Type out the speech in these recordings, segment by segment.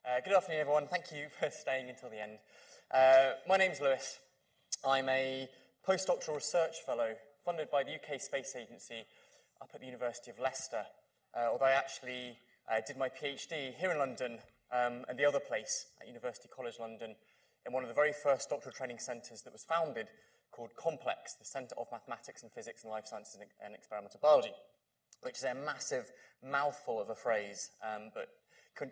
Good afternoon, everyone. Thank you for staying until the end. My name's Lewis. I'm a postdoctoral research fellow funded by the UK Space Agency up at the University of Leicester, although I actually did my PhD here in London and the other place at University College London in one of the very first doctoral training centres that was founded called Complex, the Centre of Mathematics and Physics and Life Sciences and Experimental Biology, which is a massive mouthful of a phrase, but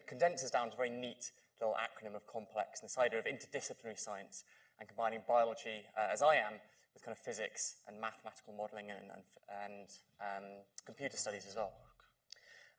condenses down to a very neat little acronym of complex, and this idea of interdisciplinary science and combining biology, as I am, with kind of physics and mathematical modelling and computer studies as well.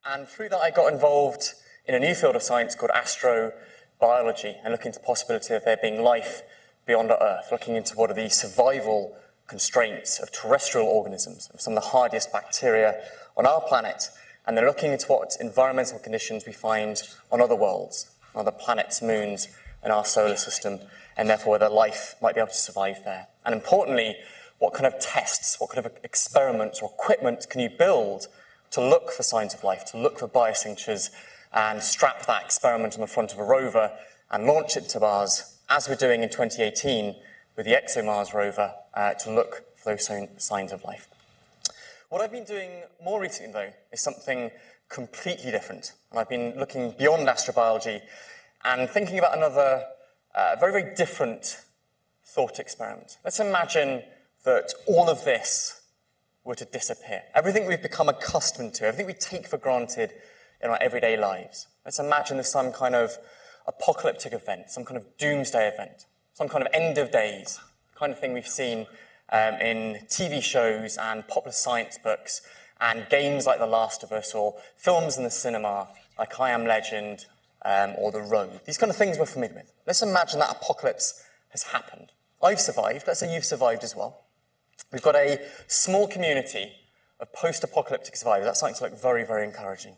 And through that, I got involved in a new field of science called astrobiology, and looking into the possibility of there being life beyond our Earth, looking into what are the survival constraints of terrestrial organisms, of some of the hardiest bacteria on our planet, and they're looking into what environmental conditions we find on other worlds, on other planets, moons, in our solar system, and therefore whether life might be able to survive there. And importantly, what kind of tests, what kind of experiments or equipment can you build to look for signs of life, to look for biosignatures, and strap that experiment on the front of a rover and launch it to Mars, as we're doing in 2018 with the ExoMars rover, to look for those signs of life. What I've been doing more recently, though, is something completely different. And I've been looking beyond astrobiology and thinking about another very, very different thought experiment. Let's imagine that all of this were to disappear. Everything we've become accustomed to, everything we take for granted in our everyday lives. Let's imagine there's some kind of apocalyptic event, some kind of doomsday event, some kind of end of days, the kind of thing we've seen in TV shows and popular science books and games like The Last of Us, or films in the cinema like I Am Legend or The Road. These kind of things we're familiar with. Let's imagine that apocalypse has happened. I've survived. Let's say you've survived as well. We've got a small community of post-apocalyptic survivors. That's something to look very, very encouraging.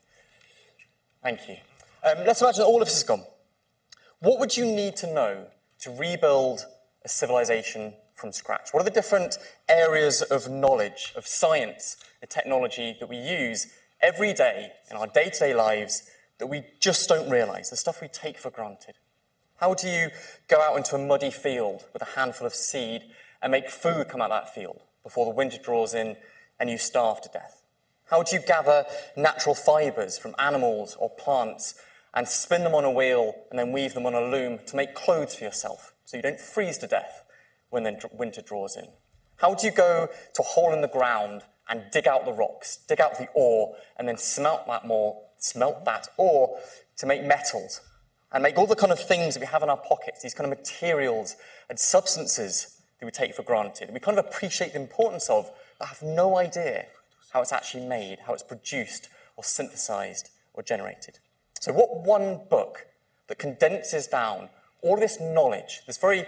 Thank you. Let's imagine all of this is gone. What would you need to know to rebuild a civilization from scratch? What are the different areas of knowledge, of science, and technology that we use every day in our day-to-day lives that we just don't realise, the stuff we take for granted? How do you go out into a muddy field with a handful of seed and make food come out of that field before the winter draws in and you starve to death? How do you gather natural fibres from animals or plants and spin them on a wheel and then weave them on a loom to make clothes for yourself so you don't freeze to death when the winter draws in? How do you go to a hole in the ground and dig out the rocks, dig out the ore, and then smelt that ore to make metals and make all the kind of things that we have in our pockets, these kind of materials and substances that we take for granted, we kind of appreciate the importance of, but have no idea how it's actually made, how it's produced or synthesized or generated. So what one book that condenses down all this knowledge, this very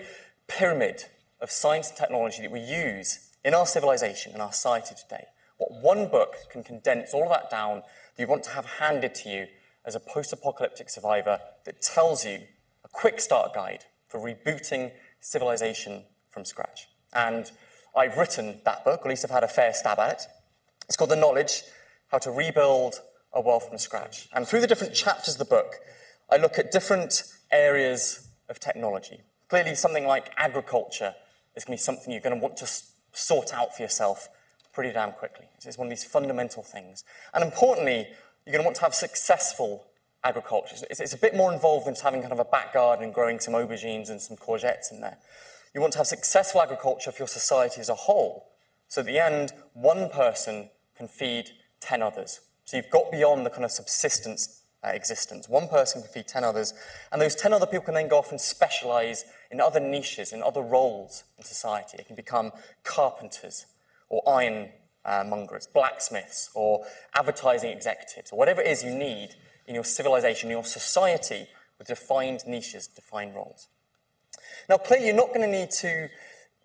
pyramid of science and technology that we use in our civilization, in our society today, what one book can condense all of that down that you want to have handed to you as a post-apocalyptic survivor that tells you a quick start guide for rebooting civilization from scratch. And I've written that book, or at least I've had a fair stab at it. It's called The Knowledge, How to Rebuild a World from Scratch. And through the different chapters of the book, I look at different areas of technology. Clearly, something like agriculture is going to be something you're going to want to sort out for yourself pretty damn quickly. It's one of these fundamental things. And importantly, you're going to want to have successful agriculture. It's a bit more involved than just having kind of a back garden and growing some aubergines and some courgettes in there. You want to have successful agriculture for your society as a whole. So at the end, one person can feed 10 others. So you've got beyond the kind of subsistence existence. One person can feed 10 others, and those 10 other people can then go off and specialise in other niches, in other roles in society. It can become carpenters, or iron mongers, blacksmiths, or advertising executives, or whatever it is you need in your civilization, your society, with defined niches, defined roles. Now, clearly, you're not going to need to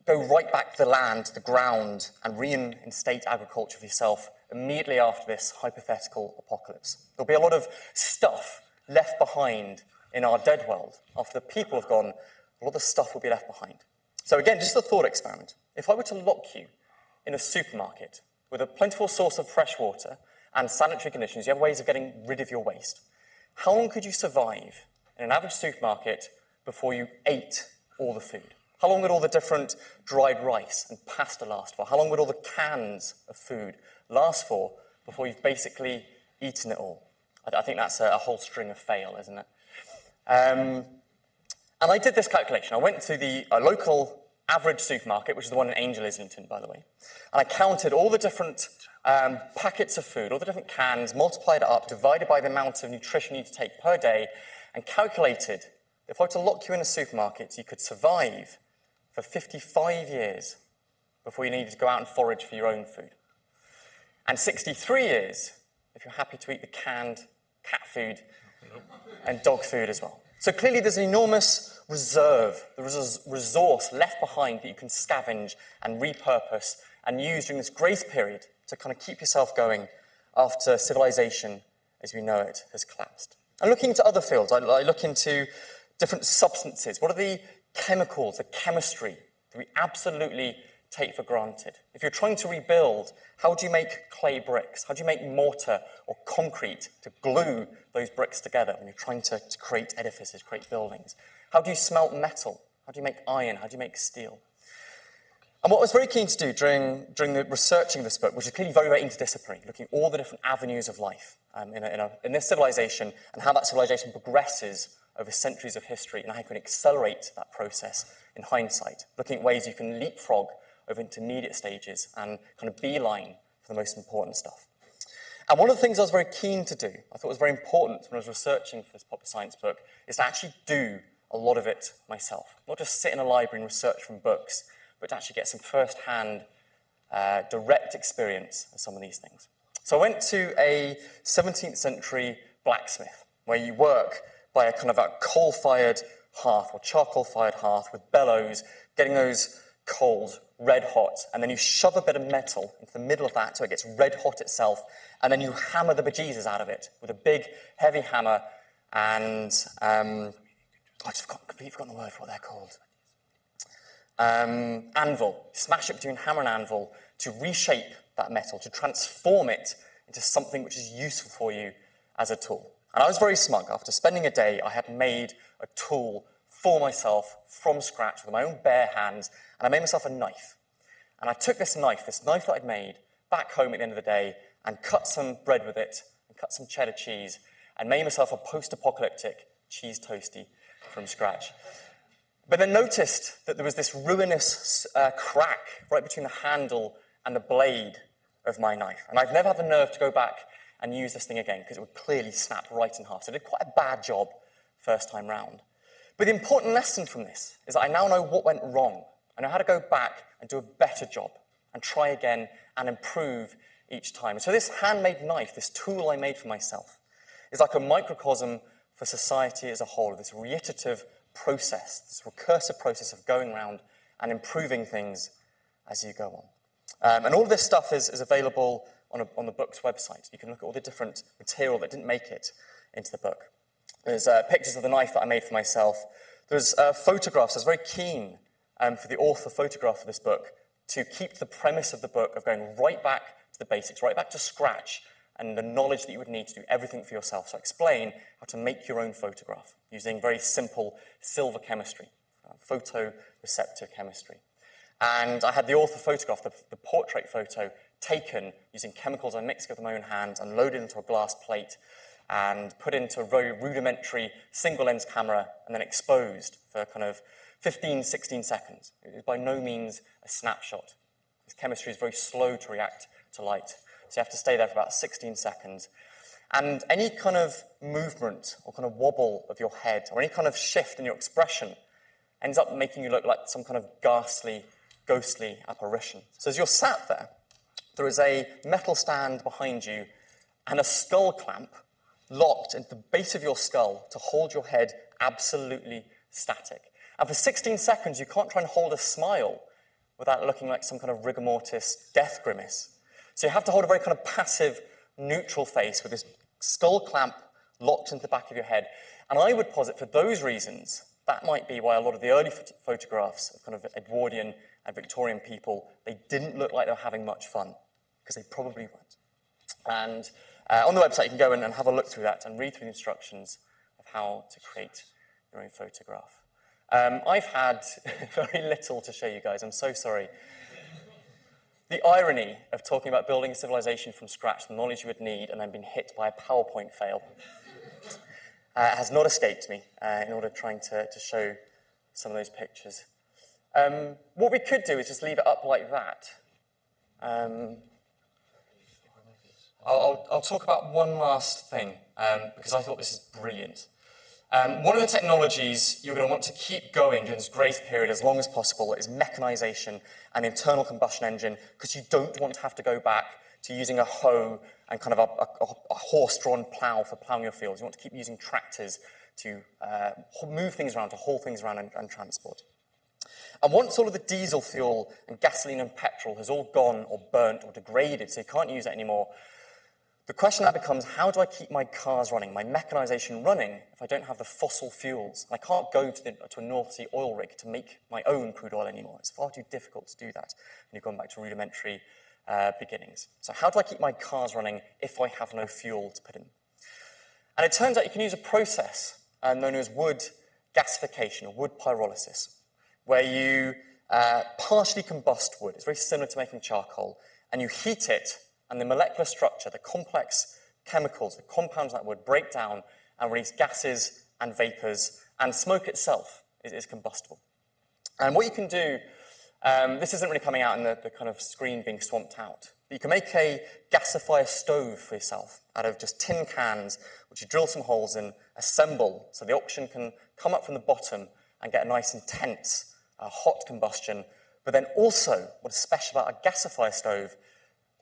go right back to the land, to the ground, and reinstate agriculture for yourself immediately after this hypothetical apocalypse. There'll be a lot of stuff left behind in our dead world. After the people have gone, a lot of stuff will be left behind. So again, just a thought experiment. If I were to lock you in a supermarket with a plentiful source of fresh water and sanitary conditions, you have ways of getting rid of your waste. How long could you survive in an average supermarket before you ate all the food? How long would all the different dried rice and pasta last for? How long would all the cans of food last for before you've basically eaten it all? I think that's a whole string of fail, isn't it? And I did this calculation. I went to the local average supermarket, which is the one in Angel Islington, by the way, and I counted all the different packets of food, all the different cans, multiplied it up, divided by the amount of nutrition you need to take per day, and calculated if I were to lock you in a supermarket, you could survive for 55 years before you needed to go out and forage for your own food. And 63 years if you're happy to eat the canned cat food and dog food as well. So clearly there's an enormous reserve, there's a resource left behind that you can scavenge and repurpose and use during this grace period to kind of keep yourself going after civilization as we know it has collapsed. And looking into other fields, I look into different substances. What are the chemicals, the chemistry that we absolutely take for granted? If you're trying to rebuild, how do you make clay bricks? How do you make mortar or concrete to glue those bricks together when you're trying to create edifices, create buildings? How do you smelt metal? How do you make iron? How do you make steel? And what I was very keen to do during the researching of this book, which is clearly very, very interdisciplinary, looking at all the different avenues of life in this civilization and how that civilization progresses over centuries of history and how you can accelerate that process in hindsight, looking at ways you can leapfrog over intermediate stages and kind of beeline for the most important stuff. And one of the things I was very keen to do, I thought was very important when I was researching for this popular science book, is to actually do a lot of it myself. Not just sit in a library and research from books, but to actually get some first-hand, direct experience of some of these things. So I went to a 17th century blacksmith, where you work by a kind of a coal-fired hearth, or charcoal-fired hearth with bellows, getting those coals red hot, and then you shove a bit of metal into the middle of that so it gets red hot itself, and then you hammer the bejesus out of it with a big, heavy hammer, and I've completely forgotten the word for what they're called. Anvil. Smash it between hammer and anvil to reshape that metal, to transform it into something which is useful for you as a tool. And I was very smug. After spending a day, I had made a tool for myself from scratch with my own bare hands, and I made myself a knife. And I took this knife that I'd made, back home at the end of the day, and cut some bread with it, and cut some cheddar cheese, and made myself a post-apocalyptic cheese toastie from scratch. But then noticed that there was this ruinous crack right between the handle and the blade of my knife. And I've never had the nerve to go back and use this thing again, because it would clearly snap right in half. So I did quite a bad job first time round. But the important lesson from this is that I now know what went wrong. I know how to go back and do a better job and try again and improve each time. So this handmade knife, this tool I made for myself, is like a microcosm for society as a whole, this reiterative process, this recursive process of going around and improving things as you go on. And all of this stuff is available on the book's website. You can look at all the different material that didn't make it into the book. There's pictures of the knife that I made for myself. There's photographs. I was very keen for the author photograph of this book to keep the premise of the book of going right back to the basics, right back to scratch, and the knowledge that you would need to do everything for yourself. So I explain how to make your own photograph using very simple silver chemistry, photoreceptor chemistry. And I had the author photograph, the portrait photo, taken using chemicals I mixed with my own hands and loaded into a glass plate and put into a very rudimentary single-lens camera and then exposed for kind of 15, 16 seconds. It is by no means a snapshot. This chemistry is very slow to react to light. So you have to stay there for about 16 seconds. And any kind of movement or kind of wobble of your head or any kind of shift in your expression ends up making you look like some kind of ghastly, ghostly apparition. So as you're sat there, there is a metal stand behind you and a skull clamp locked into the base of your skull to hold your head absolutely static. And for 16 seconds, you can't try and hold a smile without looking like some kind of rigor mortis death grimace. So you have to hold a very kind of passive, neutral face with this skull clamp locked into the back of your head. And I would posit for those reasons, that might be why a lot of the early photographs of kind of Edwardian and Victorian people, they didn't look like they were having much fun, because they probably weren't. And on the website, you can go in and have a look through that and read through the instructions of how to create your own photograph. I've had very little to show you guys. I'm so sorry. The irony of talking about building a civilization from scratch, the knowledge you would need, and then being hit by a PowerPoint fail has not escaped me in order trying to show some of those pictures. What we could do is just leave it up like that. I'll talk about one last thing, because I thought this is brilliant. One of the technologies you're going to want to keep going during this grace period as long as possible is mechanization and internal combustion engine, because you don't want to have to go back to using a hoe and kind of a horse-drawn plow for plowing your fields. You want to keep using tractors to move things around, to haul things around and transport. And once all of the diesel fuel and gasoline and petrol has all gone or burnt or degraded, so you can't use it anymore, the question that becomes, how do I keep my cars running, my mechanization running, if I don't have the fossil fuels? I can't go to a North Sea oil rig to make my own crude oil anymore. It's far too difficult to do that when you've gone back to rudimentary beginnings. So how do I keep my cars running if I have no fuel to put in? And it turns out you can use a process known as wood gasification, or wood pyrolysis, where you partially combust wood. It's very similar to making charcoal, and you heat it, and the molecular structure, the complex chemicals, the compounds that would break down and release gases and vapors, and smoke itself is combustible. And what you can do, this isn't really coming out in the kind of screen being swamped out, but you can make a gasifier stove for yourself out of just tin cans, which you drill some holes in, assemble, so the oxygen can come up from the bottom and get a nice intense hot combustion. But then also, what is special about a gasifier stove,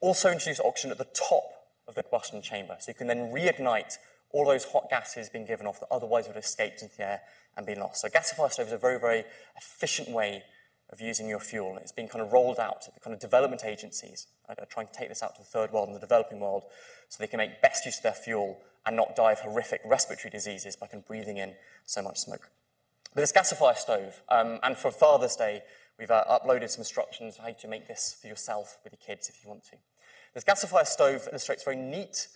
also introduce oxygen at the top of the combustion chamber, so you can then reignite all those hot gases being given off that otherwise would have escaped into the air and been lost. So a gasifier stove is a very, very efficient way of using your fuel. It's been kind of rolled out at the kind of development agencies are trying to take this out to the third world and the developing world so they can make best use of their fuel and not die of horrific respiratory diseases by kind of breathing in so much smoke. But this gasifier stove, and for Father's Day, we've uploaded some instructions on how to make this for yourself with your kids if you want to. This gasifier stove illustrates a very neat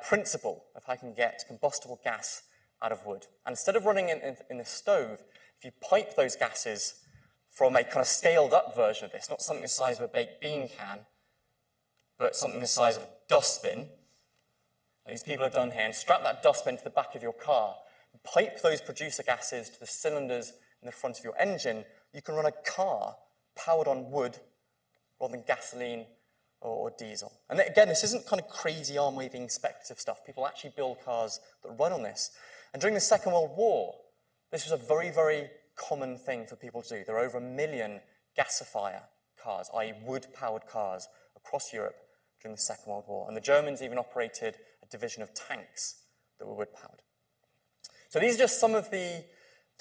principle of how you can get combustible gas out of wood. And instead of running in this stove, if you pipe those gases from a kind of scaled-up version of this, not something the size of a baked bean can, but something the size of a dustbin, like these people have done here, and strap that dustbin to the back of your car, pipe those producer gases to the cylinders in the front of your engine, you can run a car powered on wood rather than gasoline or diesel. And again, this isn't kind of crazy arm-waving speculative stuff. People actually build cars that run on this. And during the Second World War, this was a very, very common thing for people to do. There are over 1 million gasifier cars, i.e. wood-powered cars, across Europe during the Second World War. And the Germans even operated a division of tanks that were wood-powered. So these are just some of the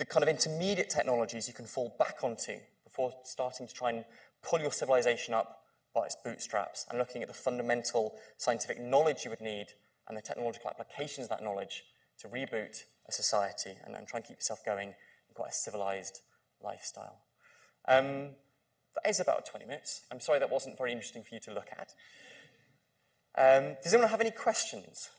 kind of intermediate technologies you can fall back onto before starting to try and pull your civilization up by its bootstraps and looking at the fundamental scientific knowledge you would need and the technological applications of that knowledge to reboot a society and try and keep yourself going in quite a civilized lifestyle. That is about 20 minutes. I'm sorry that wasn't very interesting for you to look at. Does anyone have any questions?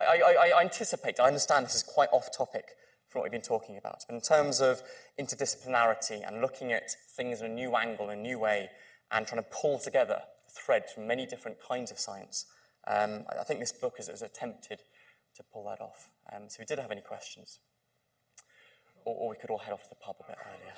I anticipate, I understand this is quite off topic from what we've been talking about, but in terms of interdisciplinarity and looking at things in a new angle, in a new way, and trying to pull together threads from many different kinds of science, I think this book has attempted to pull that off. So if you did have any questions, or we could all head off to the pub a bit earlier.